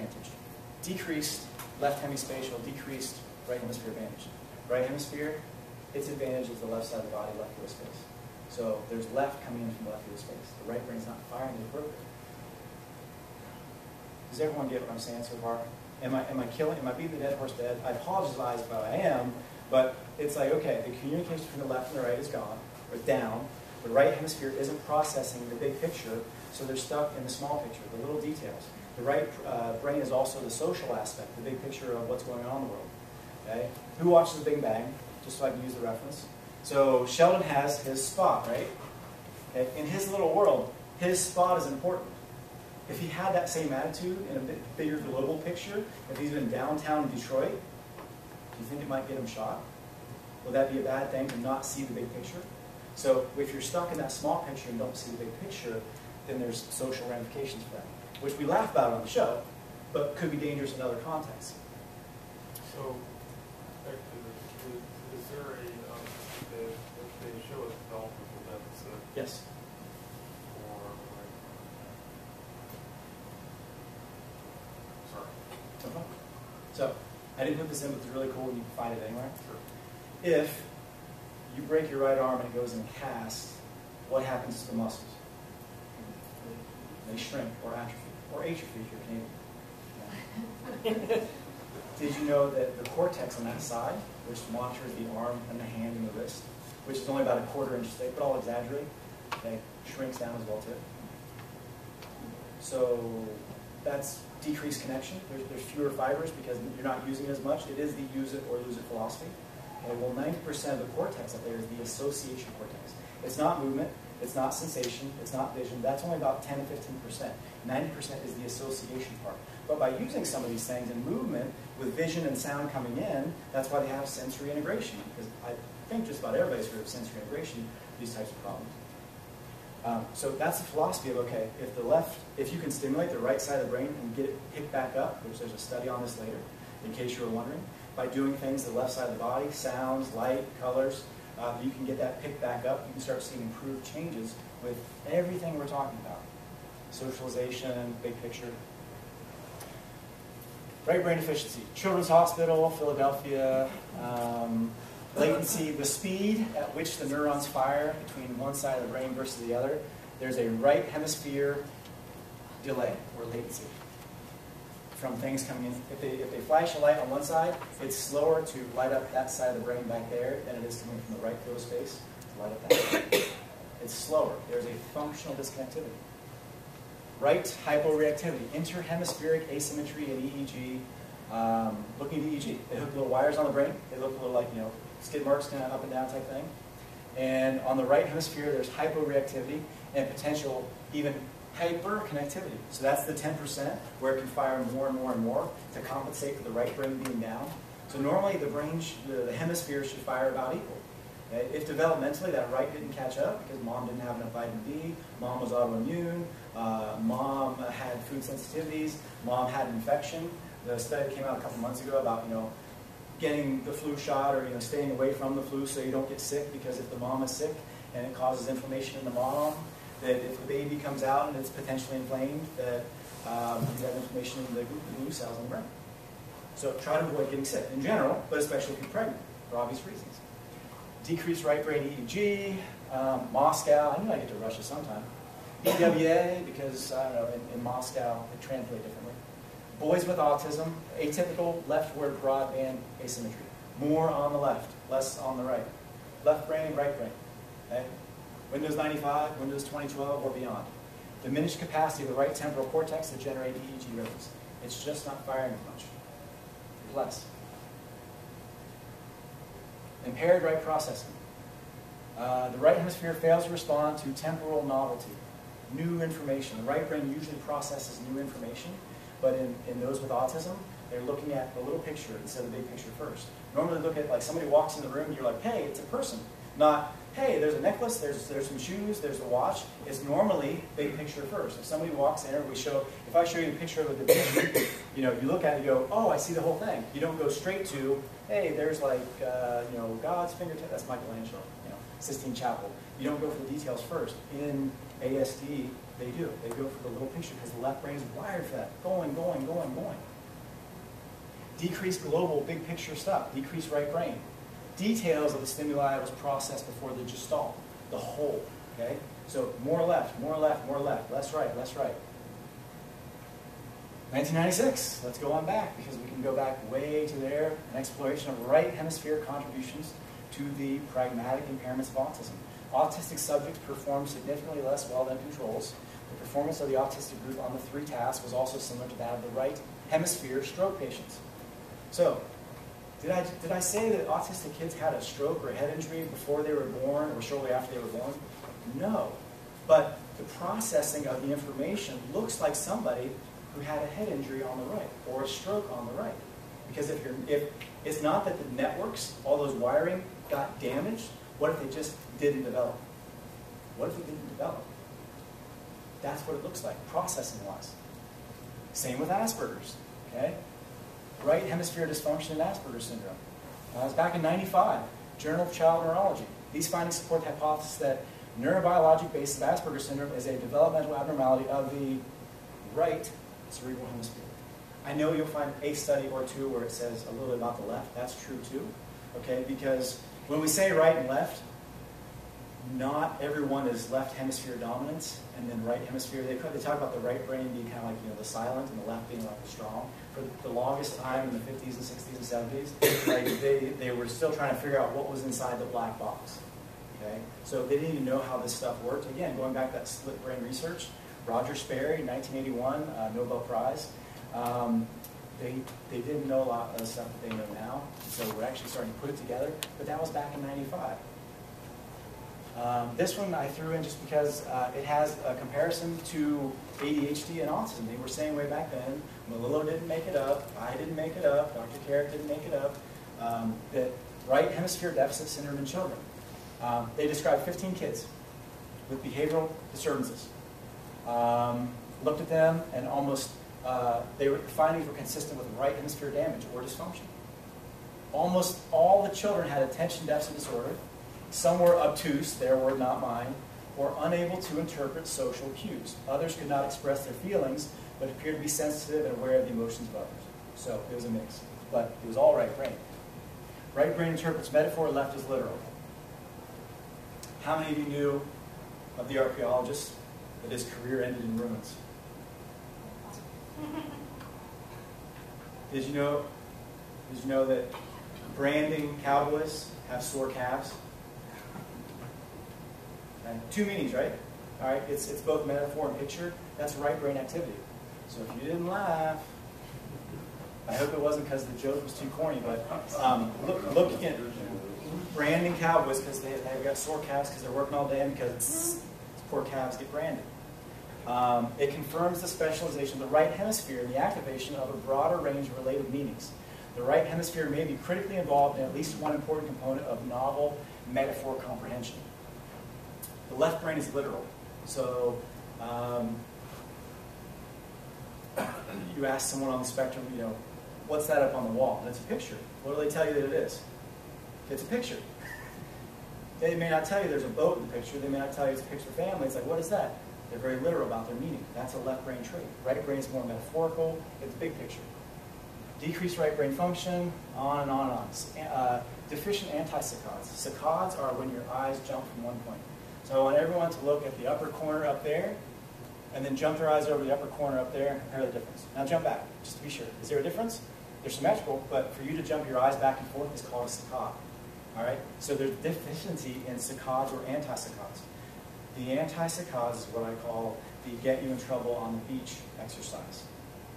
advantage. Decreased left hemispatial, decreased right hemisphere advantage. Right hemisphere, its advantage is the left side of the body, left field space. So there's left coming in from the left field space. The right brain's not firing as appropriate. Does everyone get what I'm saying so far? Am I beating the dead horse dead? I apologize if I am, but it's like, okay, the communication between the left and the right is gone, or down. The right hemisphere isn't processing the big picture, so they're stuck in the small picture, the little details. The right brain is also the social aspect, the big picture of what's going on in the world. Okay? Who watches The Big Bang? Just so I can use the reference. So Sheldon has his spot, right? Okay? In his little world, his spot is important. If he had that same attitude in a bit bigger global picture, if he's been downtown in Detroit, do you think it might get him shot? Would that be a bad thing to not see the big picture? So if you're stuck in that small picture and don't see the big picture, then there's social ramifications for that, which we laugh about on the show, but could be dangerous in other contexts. So, is there they show a developmental deficit? Yes. Sorry. So, I didn't put this in, but it's really cool and you can find it anywhere. Sure. If you break your right arm and it goes in a cast, what happens to the muscles? They shrink or atrophy, or atrophy if you're Canadian. Did you know that the cortex on that side, which monitors the arm and the hand and the wrist, which is only about a quarter-inch thick, but I'll exaggerate, okay, shrinks down as well too. So that's decreased connection. There's fewer fibers because you're not using it as much. It is the use it or lose it philosophy. Okay, well, 90% of the cortex up there is the association cortex. It's not movement. It's not sensation. It's not vision. That's only about 10 to 15%. 90% is the association part. But by using some of these things in movement, with vision and sound coming in, that's why they have sensory integration. Because I think just about everybody's heard of sensory integration, these types of problems. So that's the philosophy of, okay, if you can stimulate the right side of the brain and get it picked back up, which there's a study on this later, in case you were wondering, by doing things the left side of the body, sounds, light, colors, you can get that picked back up. You can start seeing improved changes with everything we're talking about. Socialization, big picture. Right brain deficiency. Children's Hospital, Philadelphia. Latency, the speed at which the neurons fire between one side of the brain versus the other. There's a right hemisphere delay or latency from things coming in. If they flash a light on one side, it's slower to light up that side of the brain back there than it is coming from the right field of space to light up that side. It's slower. There's a functional disconnectivity. Right hyporeactivity, interhemispheric asymmetry in EEG. Looking at EEG, they hook little wires on the brain. They look a little like, skid marks kind of up and down type thing. And on the right hemisphere, there's hyporeactivity and potential even hyperconnectivity. So that's the 10% where it can fire more and more and more to compensate for the right brain being down. So normally the hemisphere should fire about equal. Okay? If developmentally that right didn't catch up because mom didn't have enough vitamin D, mom was autoimmune, mom had food sensitivities, mom had an infection. The study came out a couple months ago about getting the flu shot or staying away from the flu so you don't get sick, because if the mom is sick and it causes inflammation in the mom, that if the baby comes out and it's potentially inflamed, that you have inflammation in the glue cells in the brain. So try to avoid getting sick in general, but especially if you're pregnant for obvious reasons. Decreased right brain EEG, Moscow. I knew I'd get to Russia sometime. EWA, because I don't know, in Moscow it translates differently. Boys with autism, atypical leftward broadband asymmetry. More on the left, less on the right. Left brain, right brain. Okay? Windows 95, Windows 2012, or beyond. Diminished capacity of the right temporal cortex to generate EEG waves. It's just not firing as much. Less. Impaired right processing. The right hemisphere fails to respond to temporal novelty, new information. The right brain usually processes new information, but in those with autism, they're looking at the little picture instead of the big picture first. Normally look at, like, somebody walks in the room, you're like, hey, it's a person. Not, hey, there's a necklace, there's some shoes, there's a watch. It's normally big picture first. If somebody walks in, or if I show you a picture of a Da Vinci, you look at it, you go, oh, I see the whole thing. You don't go straight to, hey, there's like, God's fingertip. That's Michelangelo, Sistine Chapel. You don't go for the details first. In ASD, They do. They go for the little picture because the left brain is wired for that. Going, going, going, going. Decreased global, big picture stuff. Decreased right brain. Details of the stimuli was processed before the gestalt, the whole. Okay? So more left, more left, more left. Less right, less right. 1996. Let's go on back because we can go back way to there. An exploration of right hemisphere contributions to the pragmatic impairments of autism. Autistic subjects performed significantly less well than controls. The performance of the autistic group on the 3 tasks was also similar to that of the right hemisphere stroke patients. So, did I say that autistic kids had a stroke or a head injury before they were born or shortly after they were born? No. But the processing of the information looks like somebody who had a head injury on the right or a stroke on the right. Because if it's not that the networks, all those wiring, got damaged, what if they just didn't develop? What if it didn't develop? That's what it looks like, processing-wise. Same with Asperger's, okay? Right hemisphere dysfunction and Asperger syndrome. It was back in '95, Journal of Child Neurology. These findings support the hypothesis that neurobiologic basis of Asperger syndrome is a developmental abnormality of the right cerebral hemisphere. I know you'll find a study or two where it says a little bit about the left. That's true too, okay? Because when we say right and left, not everyone is left hemisphere dominant and then right hemisphere. They talk about the right brain being kind of like the silent and the left being like the strong. For the longest time in the 50s and 60s and 70s, like they were still trying to figure out what was inside the black box. Okay, so they didn't even know how this stuff worked. Again, going back to that split brain research, Roger Sperry, 1981, Nobel Prize. They didn't know a lot of the stuff that they know now, so we're actually starting to put it together. But that was back in '95. This one I threw in just because it has a comparison to ADHD and autism. They were saying way back then, Malillo didn't make it up, I didn't make it up, Dr. Carrick didn't make it up, that right hemisphere deficit syndrome in children. They described 15 kids with behavioral disturbances. Looked at them and almost, the findings were consistent with right hemisphere damage or dysfunction. Almost all the children had attention deficit disorder. Some were obtuse, their word, not mine, or unable to interpret social cues. Others could not express their feelings, but appeared to be sensitive and aware of the emotions of others. So it was a mix, but it was all right brain. Right brain interprets metaphor, left is literal. How many of you knew of the archaeologist that his career ended in ruins? Did you know that branding cowboys have sore calves? And 2 meanings, right? All right, it's both metaphor and picture. That's right brain activity. So if you didn't laugh, I hope it wasn't because the joke was too corny, but look again. Branding cowboys because they've got sore calves because they're working all day and because poor calves get branded. It confirms the specialization of the right hemisphere and the activation of a broader range of related meanings. The right hemisphere may be critically involved in at least one important component of novel metaphor comprehension. The left brain is literal. So you ask someone on the spectrum, what's that up on the wall? And it's a picture. What do they tell you that it is? It's a picture. They may not tell you there's a boat in the picture. They may not tell you it's a picture of family. It's like, what is that? They're very literal about their meaning. That's a left brain trait. Right brain is more metaphorical. It's big picture. Decreased right brain function, on and on and on. Deficient anti-saccades. Saccades are when your eyes jump from one point. So I want everyone to look at the upper corner up there, and then jump their eyes over the upper corner up there and compare the difference. Now jump back, just to be sure. Is there a difference? They're symmetrical, but for you to jump your eyes back and forth is called a saccade. All right? So there's deficiency in saccades or anti-saccades. The anti-saccades is what I call the get you in trouble on the beach exercise,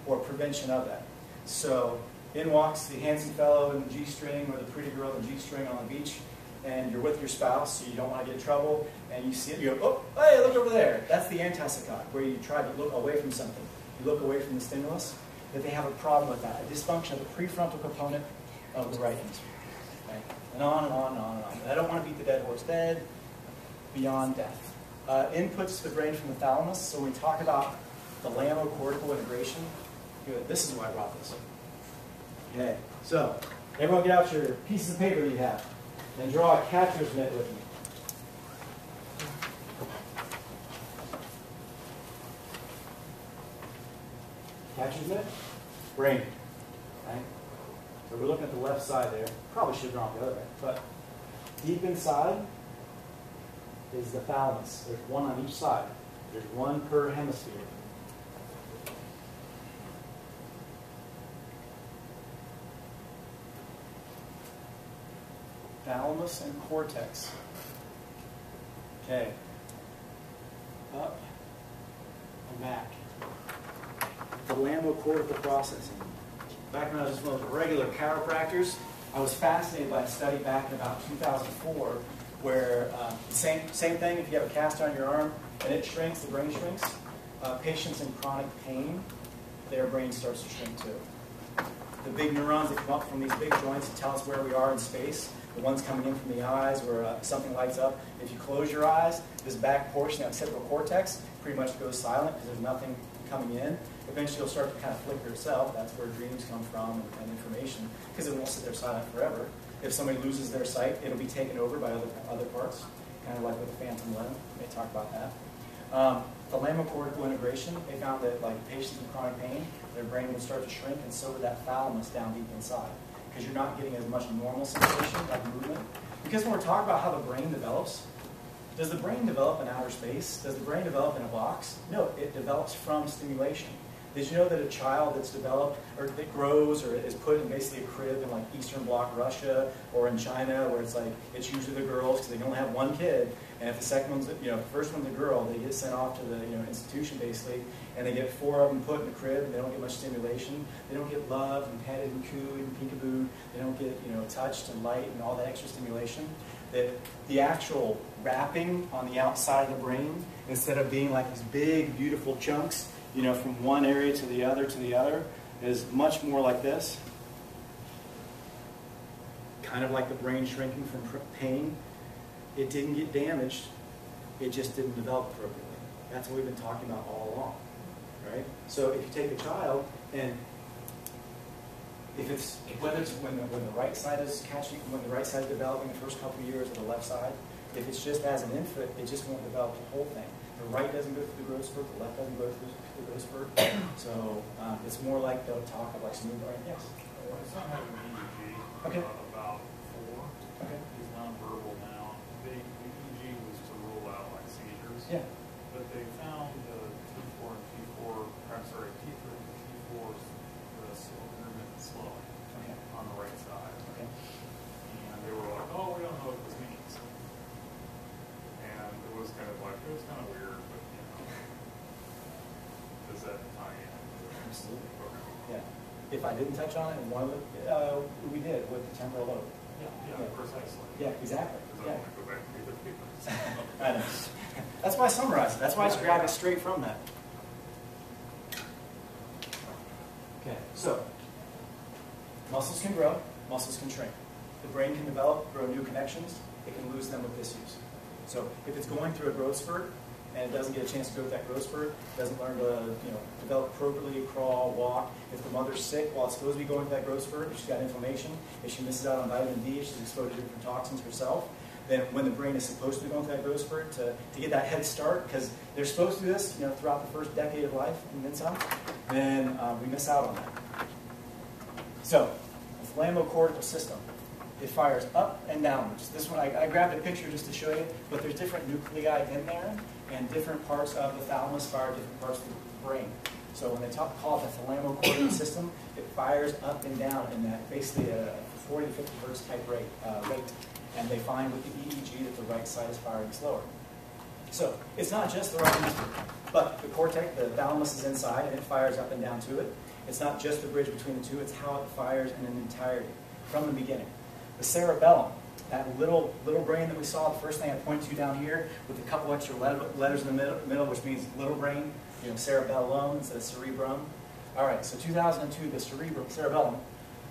or prevention of that. So in walks the handsome fellow in the G-string or the pretty girl in the G-string on the beach, and you're with your spouse, so you don't want to get in trouble, and you see it, you go, oh, hey, look over there. That's the anti-saccade, where you try to look away from something. You look away from the stimulus, that they have a problem with that, a dysfunction of the prefrontal component of the right hemisphere. Okay? And on and on and on and on. And I don't want to beat the dead horse dead, beyond death. Inputs to the brain from the thalamus. So when we talk about the lamo-cortical integration, good. This is why I brought this. Okay, so everyone get out your pieces of paper you have and draw a catcher's mitt with me. isn't it? Brain. Right? So we're looking at the left side there. Probably should have gone the other way. But deep inside is the thalamus. There's one on each side. There's one per hemisphere. Thalamus and cortex. Okay. Up and back. Thalamocortical processing. Back when I was just one of the regular chiropractors, I was fascinated by a study back in about 2004 where same thing, if you have a cast on your arm and it shrinks, the brain shrinks, patients in chronic pain, their brain starts to shrink too. The big neurons that come up from these big joints to tell us where we are in space, the ones coming in from the eyes where something lights up, if you close your eyes, this back portion, that occipital cortex, pretty much goes silent because there's nothing coming in. Eventually it'll start to kind of flicker itself. That's where dreams come from and information, because it won't sit there silent forever. If somebody loses their sight, it'll be taken over by other parts, kind of like with the phantom limb. We may talk about that. Thalamocortical integration, they found that like patients in chronic pain, their brain will start to shrink, and so would that thalamus down deep inside, because you're not getting as much normal sensation like movement. Because when we're talking about how the brain develops, does the brain develop in outer space? Does the brain develop in a box? No, it develops from stimulation. Did you know that a child that's developed, or that grows, or is put in basically a crib in like Eastern Bloc Russia or in China, where it's like, it's usually the girls because they can only have one kid, and if the second one's, if the first one's a girl, they get sent off to the institution basically, and they get 4 of them put in the crib, and they don't get much stimulation. They don't get love and petted and cooed and peekabooed. They don't get touched and light and all that extra stimulation. That the actual wrapping on the outside of the brain, instead of being like these big, beautiful chunks, from one area to the other, is much more like this. Kind of like the brain shrinking from pain. It didn't get damaged. It just didn't develop appropriately. That's what we've been talking about all along, right? So if you take a child and whether it's when the right side is catching, when the right side is developing the first couple of years, or the left side, if it's just as an infant, it just won't develop the whole thing. The right doesn't go through the growth spurt, the left doesn't go through the growth spurt. So it's more like the talk of like smooth brain. Yes. My son had an EEG about 4. Okay. He's nonverbal now. The EEG was to rule out like seizures. Yeah. But they found T4 and T4, I'm sorry, T3 and T4, the intermittent slowing on the right side. Okay. And they were like, oh, we don't know what this means. And it was kind of weird, but does that tie in? Absolutely. Yeah. If I didn't touch on it, and one of the we did with the temporal lobe. Yeah, precisely. Yeah, exactly. Because I want to go back and read the papers. I know. That's why I summarized it. That's why I just grabbed it straight from that. Okay, so muscles can grow, muscles can shrink. The brain can develop, grow new connections. It can lose them with disuse. So if it's going through a growth spurt and it doesn't get a chance to go with that growth spurt, doesn't learn to develop appropriately, crawl, walk. If the mother's sick while it's supposed to be going through that growth spurt, if she's got inflammation, if she misses out on vitamin D, if she's exposed to different toxins herself, then when the brain is supposed to be going through that growth spurt to get that head start, because they're supposed to do this throughout the first decade of life and then some, then we miss out on that. So the thalamocortical system. It fires up and downwards. This one, I grabbed a picture just to show you, but there's different nuclei in there, and different parts of the thalamus fire different parts of the brain. So when they call it the thalamocortical system, it fires up and down in that basically a 40 to 50 hertz type rate. And they find with the EEG that the right side is firing slower. So it's not just the right hemisphere, but the cortex, the thalamus is inside, and it fires up and down to it. It's not just the bridge between the two, it's how it fires in an entirety from the beginning. The cerebellum, that little brain that we saw, the first thing I pointed to down here with a couple extra letters in the middle, which means little brain, cerebellum instead of cerebrum. All right, so 2002, the cerebellum,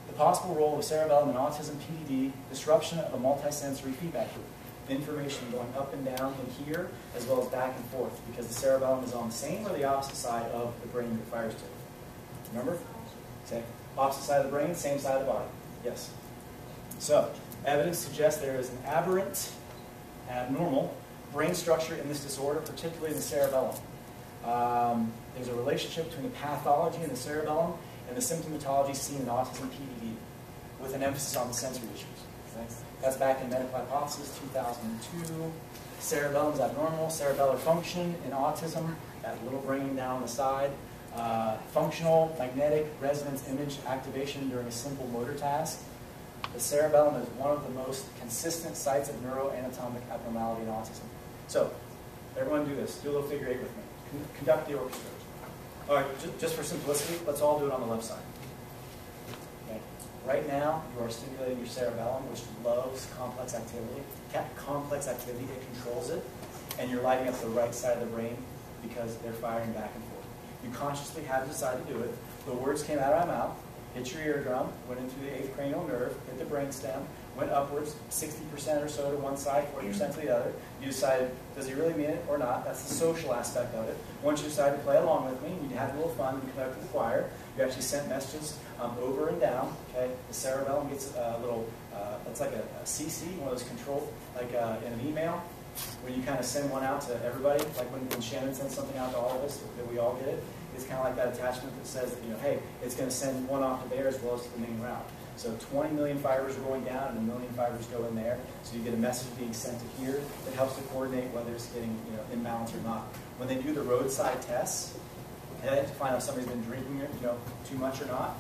the possible role of the cerebellum in autism, PDD, disruption of a multisensory feedback loop. Information going up and down in here, as well as back and forth, because the cerebellum is on the same or the opposite side of the brain that it fires to. Remember? Same. Opposite side of the brain, same side of the body. Yes. So, evidence suggests there is an aberrant, abnormal brain structure in this disorder, particularly in the cerebellum. There's a relationship between the pathology in the cerebellum and the symptomatology seen in autism PDD, with an emphasis on the sensory issues. Okay? That's back in Medical Hypothesis 2002. Cerebellum's abnormal, cerebellar function in autism, that little brain down the side. Functional magnetic resonance image activation during a simple motor task. The cerebellum is one of the most consistent sites of neuroanatomic abnormality in autism. So, everyone do this. Do a little figure eight with me. Conduct the orchestra. All right, just for simplicity, let's all do it on the left side. Okay. Right now, you are stimulating your cerebellum, which loves complex activity. It controls it. And you're lighting up the right side of the brain because they're firing back and forth. You consciously have decided to do it. The words came out of my mouth, hit your eardrum, went into the 8th cranial nerve, hit the brainstem, went upwards 60% or so to one side, 40% to the other. You decided, does he really mean it or not? That's the social aspect of it. Once you decide to play along with me, you had a little fun, you conducted the choir, you actually sent messages over and down. Okay, the cerebellum gets a little, it's like a CC, one of those control, like in an email, where you kind of send one out to everybody, like when Shannon sends something out to all of us, that we all get it. It's kind of like that attachment that says that, hey, it's going to send one off to there as well as to the main route. So 20 million fibers are going down and 1 million fibers go in there. So you get a message being sent to here that helps to coordinate whether it's getting imbalance or not. When they do the roadside tests, okay, to find out if somebody's been drinking too much or not,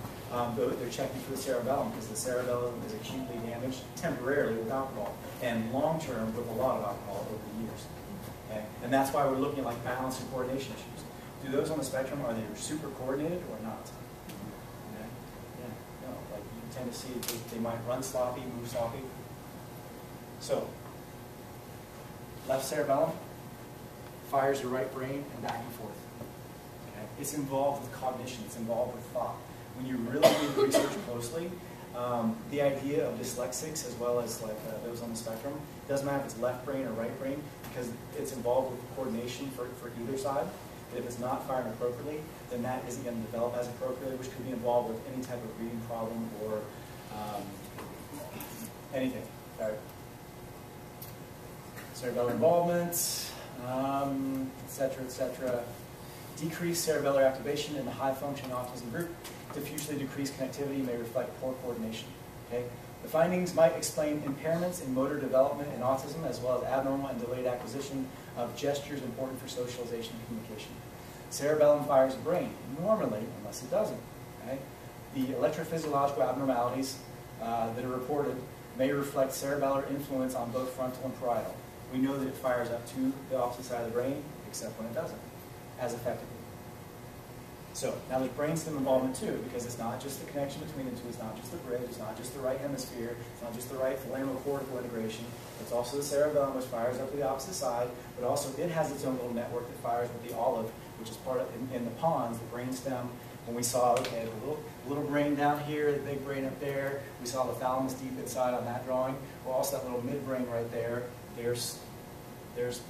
they're checking for the cerebellum because the cerebellum is acutely damaged temporarily with alcohol and long-term with a lot of alcohol over the years. Okay? And that's why we're looking at like balance and coordination issues. Do those on the spectrum, are they super coordinated or not? Okay? Yeah, no, like you tend to see they might run sloppy, move sloppy. So, left cerebellum fires your right brain and back and forth. Okay? It's involved with cognition, it's involved with thought. When you really read the research closely, the idea of dyslexics as well as like those on the spectrum, doesn't matter if it's left brain or right brain, because it's involved with coordination for either side. But if it's not firing appropriately, then that isn't going to develop as appropriately, which could be involved with any type of reading problem or anything. Right? Cerebellar involvement, etc., etc. Decreased cerebellar activation in the high-functioning autism group. Diffusely decreased connectivity may reflect poor coordination. Okay? The findings might explain impairments in motor development in autism, as well as abnormal and delayed acquisition of gestures important for socialization and communication. Cerebellum fires the brain, normally, unless it doesn't. Okay? The electrophysiological abnormalities that are reported may reflect cerebellar influence on both frontal and parietal. We know that it fires up to the opposite side of the brain, except when it doesn't, as effectively. So, now there's brainstem involvement too, because it's not just the connection between the two, it's not just the bridge, it's not just the right hemisphere, it's not just the right thalamocortical integration, it's also the cerebellum, which fires up to the opposite side, but also it has its own little network that fires with the olive, which is part of, in the pons, the brainstem. When we saw, okay, the little brain down here, the big brain up there, we saw the thalamus deep inside on that drawing, well, also that little midbrain right there, there's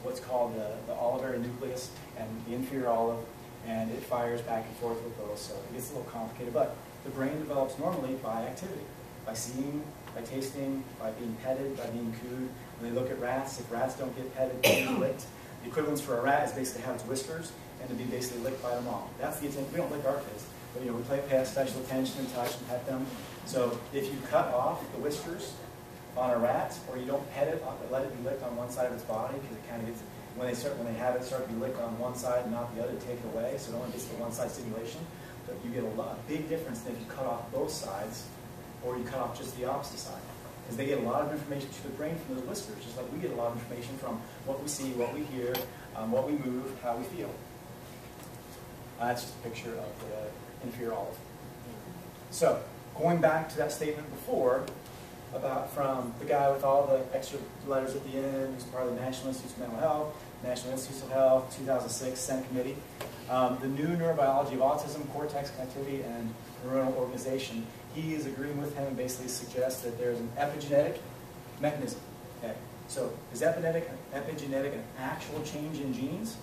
what's called the olivary nucleus and the inferior olive, and it fires back and forth with those, so it gets a little complicated. But the brain develops normally by activity, by seeing, by tasting, by being petted, by being cooed. When they look at rats, if rats don't get petted, they get licked. The equivalence for a rat is basically to have its whiskers and to be basically licked by their mom. That's the attention. We don't lick our kids, but we pay special attention and touch and pet them. So if you cut off the whiskers on a rat, or you don't pet it, let it be licked on one side of its body, because it kind of gets, when they have it start to be licked on one side and not the other, take it away, so it only gets the one side stimulation. But you get a big difference than if you cut off both sides, or you cut off just the opposite side. Because they get a lot of information to the brain from those whiskers, just like we get a lot of information from what we see, what we hear, what we move, how we feel. That's just a picture of the inferior olive. So, going back to that statement before, about from the guy with all the extra letters at the end, who's part of the National Institutes of Mental Health, National Institutes of Health, 2006 Senate Committee. The new neurobiology of autism, cortex connectivity, and neuronal organization. He is agreeing with him and basically suggests that there's an epigenetic mechanism. Okay. So is epigenetic an actual change in genes?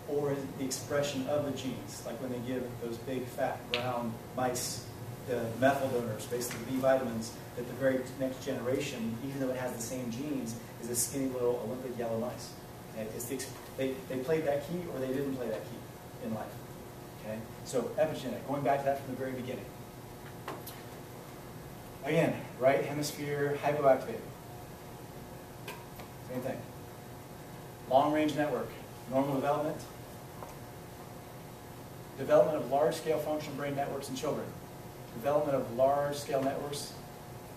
Or is it the expression of the genes? Like when they give those big fat brown mice the methyl donors, basically B vitamins, that the very next generation, even though it has the same genes, is a skinny little Olympic yellow mice. Okay? They played that key or they didn't play that key in life. Okay? So epigenetic, going back to that from the very beginning. Again, right hemisphere hypoactivated. Same thing. Long-range network, normal development. Development of large-scale functional brain networks in children. Development of large-scale networks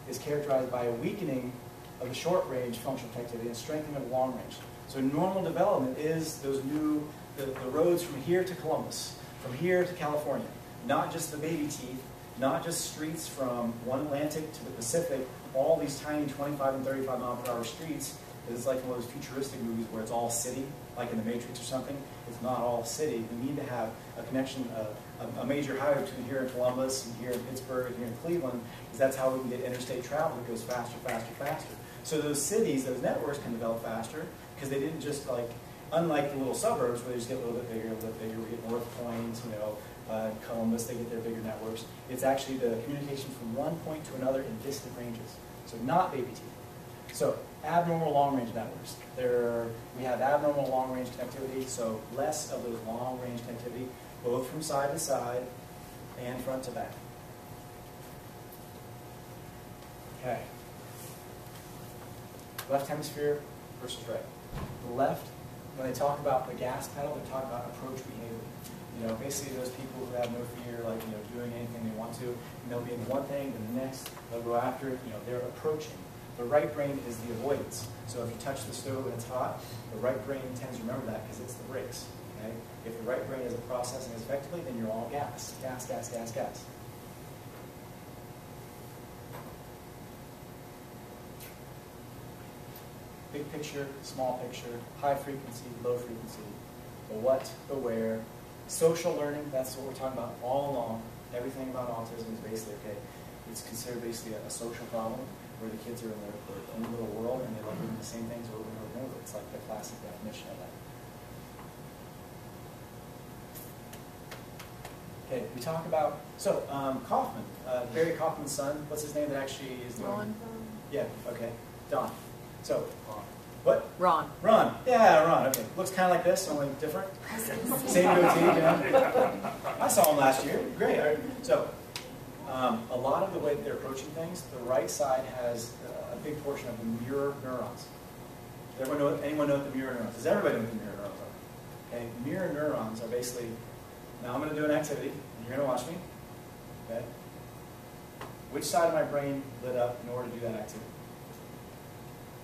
is characterized by a weakening of the short-range functional connectivity and strengthening of long-range. So normal development is those new, the roads from here to Columbus, from here to California. Not just the baby teeth, not just streets from one Atlantic to the Pacific, all these tiny 25 and 35 mile per hour streets. It's like one of those futuristic movies where it's all city, like in the Matrix or something. It's not all city. We need to have a connection, a major highway between here and Columbus and here in Pittsburgh and here in Cleveland, because that's how we can get interstate travel that goes faster, faster, faster. So those cities, those networks can develop faster because they didn't just like, unlike the little suburbs where they just get a little bit bigger, we get North Point, Columbus, they get their bigger networks. It's actually the communication from one point to another in distant ranges. So not baby teeth. So abnormal long-range networks. We have abnormal long-range connectivity, so less of those long-range connectivity, both from side to side and front to back. Okay. Left hemisphere versus right. The left, when they talk about the gas pedal, they talk about approach behavior. Basically those people who have no fear, like, doing anything they want to, and they'll be in one thing, then the next, they'll go after it, they're approaching. The right brain is the avoidance. So if you touch the stove and it's hot, the right brain tends to remember that because it's the brakes. Okay? If the right brain isn't processing as effectively, then you're all gas. Gas, gas, gas, gas. Big picture, small picture, high frequency, low frequency, the what, the where. Social learning, that's what we're talking about all along. Everything about autism is basically, okay, it's considered basically a social problem where the kids are in their own little world and they love doing the same things over and over and over. It's like the classic definition of that. Okay, we talk about, so Kaufman, Barry Kaufman's son, what's his name that actually is doing? Ron. Yeah, okay, Don. So, what? Ron. Ron, yeah, Ron, okay. Looks kind of like this, only different. Same goatee, I saw him last year, great. All right. So, a lot of the way that they're approaching things, the right side has a big portion of the mirror neurons. Does anyone know what the mirror neurons? Does everybody know what the mirror neurons are? Okay, mirror neurons are basically, now I'm going to do an activity, and you're going to watch me. Okay? Which side of my brain lit up in order to do that activity?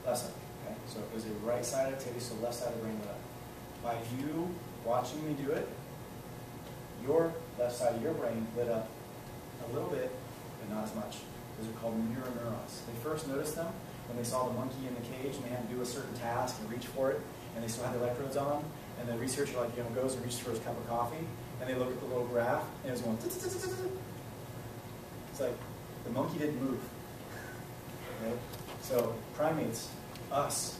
Left side. Okay? So it was a right side activity, so left side of the brain lit up. By you watching me do it, your left side of your brain lit up a little bit, but not as much. Those are called mirror neurons. They first noticed them when they saw the monkey in the cage and they had to do a certain task and reach for it, and they still had the electrodes on, and the researcher goes and reaches for his cup of coffee, and they look at the little graph, and it's going, it's like the monkey didn't move. Okay? So primates, us,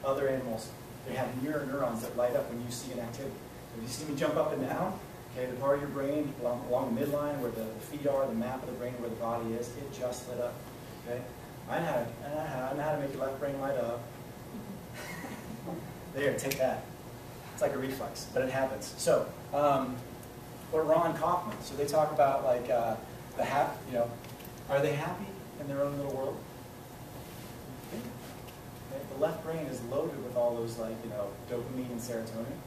other animals, they have mirror neurons that light up when you see an activity. If you see me jump up and down, okay, the part of your brain along the midline where the feet are, the map of the brain where the body is, it just lit up. Okay? I know how to make your left brain light up. There, take that. It's like a reflex, but it happens. So, or Ron Kaufman. So they talk about like are they happy in their own little world? Okay. The left brain is loaded with all those dopamine and serotonin.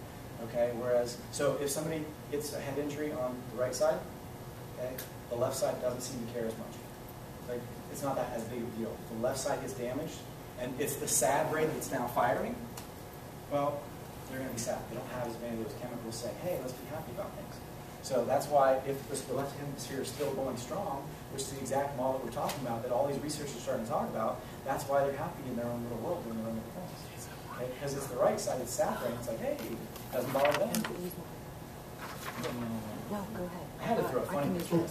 Okay, whereas, so if somebody gets a head injury on the right side, okay, the left side doesn't seem to care as much. Like, it's not that as big of a deal. If the left side gets damaged, and it's the sad brain that's now firing, well, they're going to be sad. They don't have as many of those chemicals saying, hey, let's be happy about things. So that's why if the left hemisphere is still going strong, which is the exact model that we're talking about, that all these researchers are starting to talk about, that's why they're happy in their own little world doing their own little things. Okay? Because it's the right side, it's sad brain, it's like, hey, doesn't bother them. No, go ahead. I had to throw a funny picture.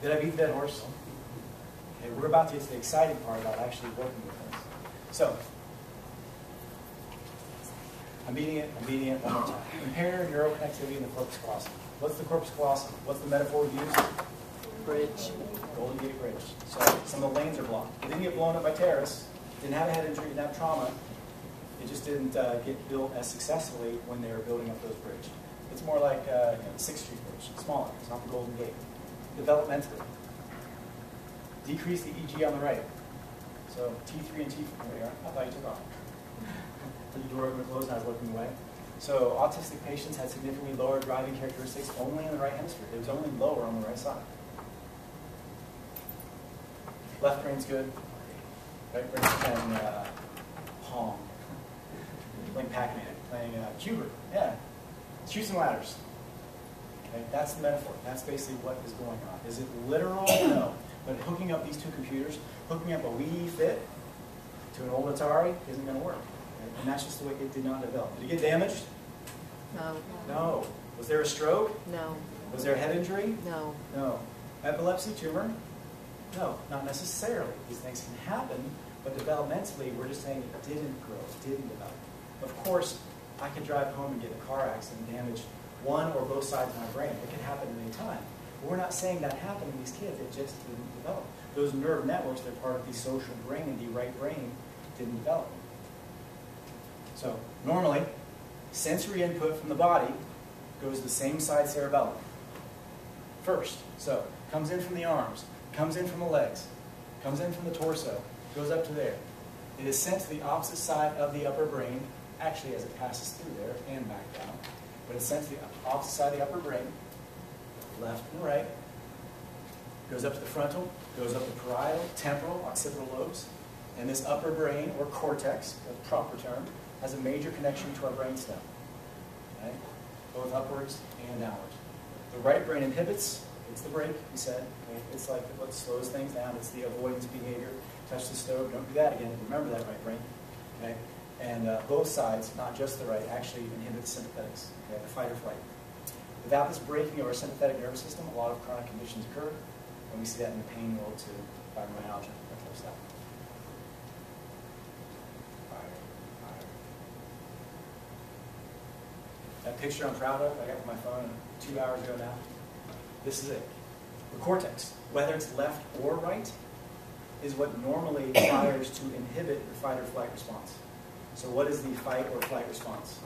Did I beat the dead horse? Okay, we're about to get to the exciting part about actually working with things. So, I'm beating it one more time. Compare neuroconnectivity in the corpus callosum. What's the corpus callosum? What's the metaphor we use? Bridge. Golden Gate Bridge. So some of the lanes are blocked. It didn't get blown up by terrorists. Didn't have a head injury, didn't have trauma. It just didn't get built as successfully when they were building up those bridges. It's more like the 6th Street Bridge, smaller. It's not the Golden Gate. Developmentally, decrease the EG on the right. So T3 and T4, there you are. I thought you took off. The door opened and closed and I was looking away. So autistic patients had significantly lower driving characteristics only in the right hemisphere. It was only lower on the right side. Left brain's good. Right brain's playing Pong. Playing Pac-Man. Playing Cuber. Yeah. Shoot some ladders. Okay, that's the metaphor. That's basically what is going on. Is it literal? No. But hooking up these two computers, hooking up a Wii Fit to an old Atari isn't going to work. Okay? And that's just the way it did not develop. Did it get damaged? No. No. Was there a stroke? No. Was there a head injury? No. No. Epilepsy, tumor? No, not necessarily. These things can happen, but developmentally, we're just saying it didn't grow, it didn't develop. Of course, I could drive home and get in a car accident and damage one or both sides of my brain. It can happen at any time. But we're not saying that happened in these kids. It just didn't develop. Those nerve networks, they're part of the social brain, and the right brain didn't develop. So normally, sensory input from the body goes to the same side cerebellum first. So comes in from the arms, comes in from the legs, comes in from the torso, goes up to there. It is sent to the opposite side of the upper brain, actually as it passes through there and back down. But it's sent to the opposite side of the upper brain, left and right, goes up to the frontal, goes up the parietal, temporal, occipital lobes, and this upper brain, or cortex, the proper term, has a major connection to our brainstem, okay? Both upwards and downwards. The right brain inhibits, it's the brake, we said, okay? It's like what slows things down, it's the avoidance behavior. Touch the stove, don't do that again, remember that right brain, okay? And both sides, not just the right, actually inhibit the sympathetics, okay, the fight or flight. Without this breaking of our sympathetic nervous system, a lot of chronic conditions occur, and we see that in the pain world too, fibromyalgia, that type of stuff. That picture I'm proud of, I got from my phone 2 hours ago now. This is it. The cortex, whether it's left or right, is what normally fires to inhibit the fight or flight response. So what is the fight or flight response?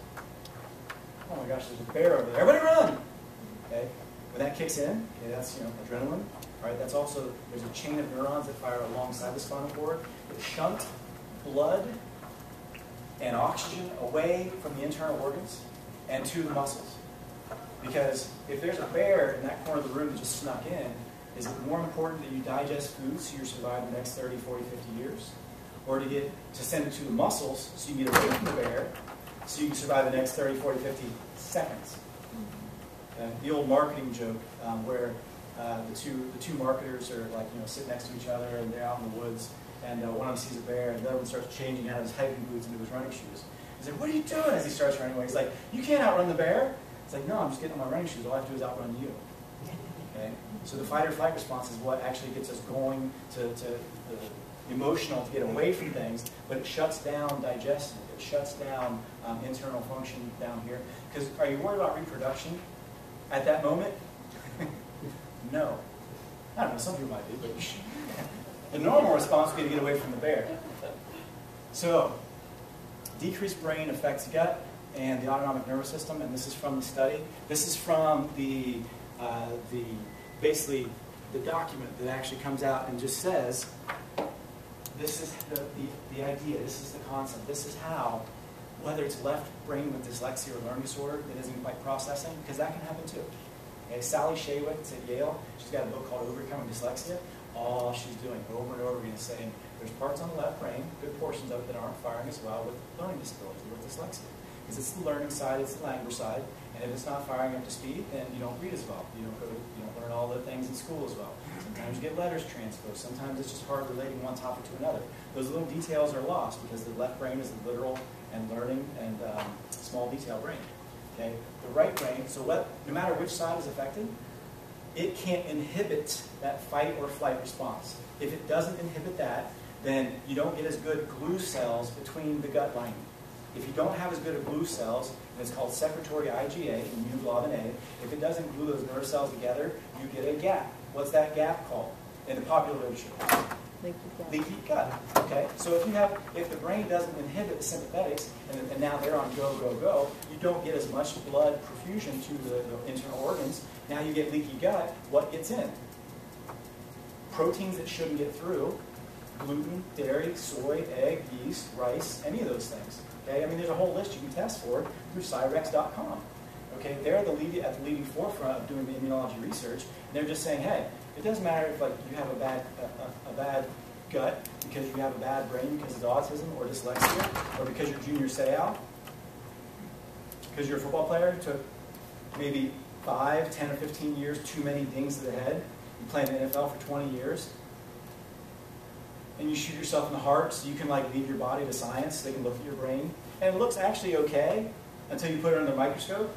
Oh my gosh, there's a bear over there. Everybody run! Okay? When that kicks in, okay, that's adrenaline. All right, that's also, there's a chain of neurons that fire alongside the spinal cord that shunt blood and oxygen away from the internal organs and to the muscles. Because if there's a bear in that corner of the room that just snuck in, is it more important that you digest food so you survive the next 30, 40, 50 years? Or to send it to the muscles so you can get away from the bear so you can survive the next 30, 40, 50 seconds? The old marketing joke where the two marketers are like, sit next to each other and they're out in the woods and one of them sees a bear and the other one starts changing out of his hiking boots into his running shoes. He's like, what are you doing? As he starts running away. He's like, you can't outrun the bear. It's like, no, I'm just getting on my running shoes. All I have to do is outrun you. Okay? So the fight or flight response is what actually gets us going to emotional to get away from things, but it shuts down digestion. It shuts down internal function down here. Because are you worried about reproduction at that moment? No. I don't know, some people might be, but the normal response would be to get away from the bear. So, decreased brain affects gut and the autonomic nervous system, and this is from the study. This is from basically the document that actually comes out and just says, this is the idea, this is the concept, this is how, whether it's left brain with dyslexia or learning disorder that isn't quite processing, because that can happen too. Okay, Sally Shaywitz at Yale, she's got a book called Overcoming Dyslexia. All she's doing over and over again is saying, there's parts on the left brain, good portions of it that aren't firing as well with learning disabilities, with dyslexia. Because it's the learning side, it's the language side, and if it's not firing up to speed, then you don't read as well. You don't learn all the things in school as well. Sometimes you get letters transposed. Sometimes it's just hard relating one topic to another. Those little details are lost because the left brain is the literal and learning and small detail brain. Okay? The right brain, so no matter which side is affected, it can't inhibit that fight or flight response. If it doesn't inhibit that, then you don't get as good glue cells between the gut lining. If you don't have as good of glue cells, and it's called secretory IgA, immune globulin A, if it doesn't glue those nerve cells together, you get a gap. What's that gap called in the popular literature? Leaky gut. Okay, so if the brain doesn't inhibit the sympathetics, and now they're on go, go, go, you don't get as much blood perfusion to the internal organs. Now you get leaky gut. What gets in? Proteins that shouldn't get through: gluten, dairy, soy, egg, yeast, rice, any of those things. Okay, I mean, there's a whole list you can test for through Cyrex.com. Okay, they're at the leading forefront of doing the immunology research, and they're just saying, hey, it doesn't matter if you have a bad gut because you have a bad brain because of autism or dyslexia, or because you're Junior Seau, because you're a football player who took maybe 5, 10, or 15 years too many dings to the head. You play in the NFL for 20 years, and you shoot yourself in the heart so you can leave your body to science. They can look at your brain, and it looks actually okay until you put it under the microscope.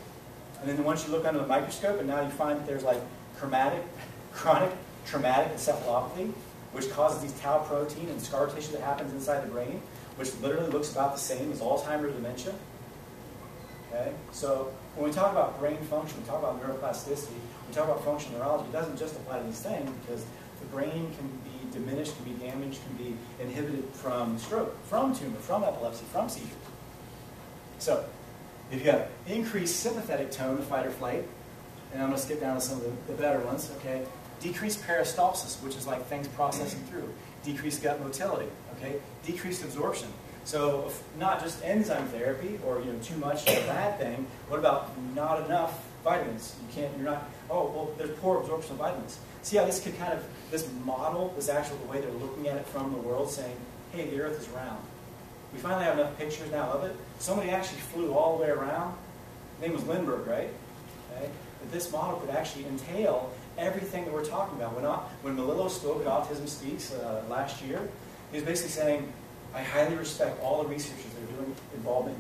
And then once you look under the microscope, and now you find that there's chronic traumatic encephalopathy, which causes these tau protein and scar tissue that happens inside the brain, which literally looks about the same as Alzheimer's dementia. Okay, so when we talk about brain function, we talk about neuroplasticity, we talk about functional neurology, it doesn't just apply to these things, because the brain can be diminished, can be damaged, can be inhibited from stroke, from tumor, from epilepsy, from seizures. So if you have increased sympathetic tone of fight or flight, and I'm going to skip down to some of the better ones, okay? Decreased peristalsis, which is like things processing through. Decreased gut motility, okay? Decreased absorption. So not just enzyme therapy or too much of a bad thing. What about not enough vitamins? There's poor absorption of vitamins. See how this could this model, this actual the way they're looking at it from the world, saying, hey, the Earth is round. We finally have enough pictures now of it. Somebody actually flew all the way around. His name was Lindbergh, right? Okay. But this model could actually entail everything that we're talking about. When Melillo spoke at Autism Speaks last year, he was basically saying, I highly respect all the researchers that are doing involvement in